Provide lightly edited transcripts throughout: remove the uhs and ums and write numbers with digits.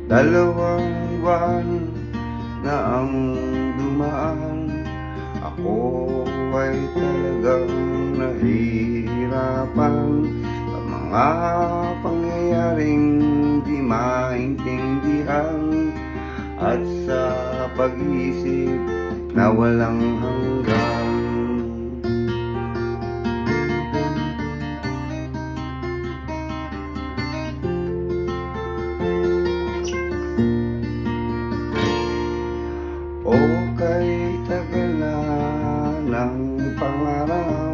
Dalawang buwan na ang dumaan, ako ay talagang nahihirapan sa mga pangyayaring di maintindihan at sa pag-iisip na walang hanggan. O kay tagal na ng pangarap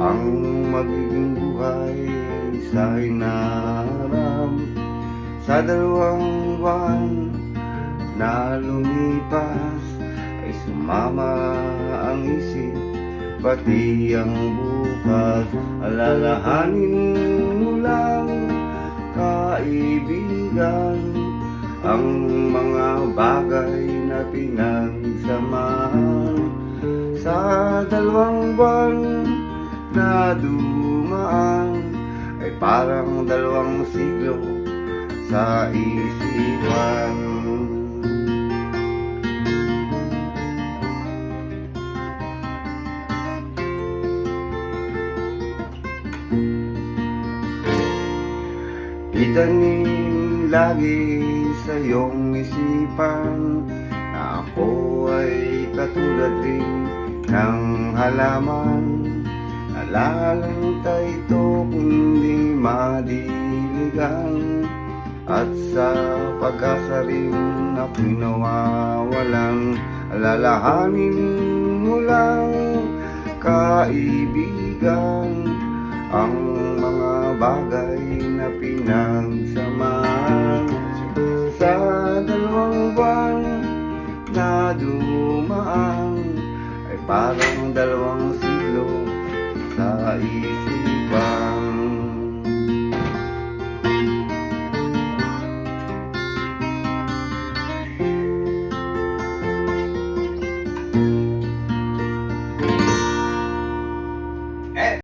ang magiging buhay sa hinaharap. Sa dalawang buwan na lumipas ay sumama ang isip, pati ang bukas. Alalahanin mo lang, kaibigan, ang mga bagay na pinagsamahan. Sa dalawang buwan na dumaan ay parang dalawang siglo sa isipan. Itanim lagi sa iyong isipan na ako ay katulad rin ng halaman. Nalalanta ito kundi madiligan, at sa pag-asa rin ako'y nawawalan. Alalahanin mo lang, kaibigan, ang mga bagay na pinagsamahan. Sa dalawang buwan na dumaan ay parang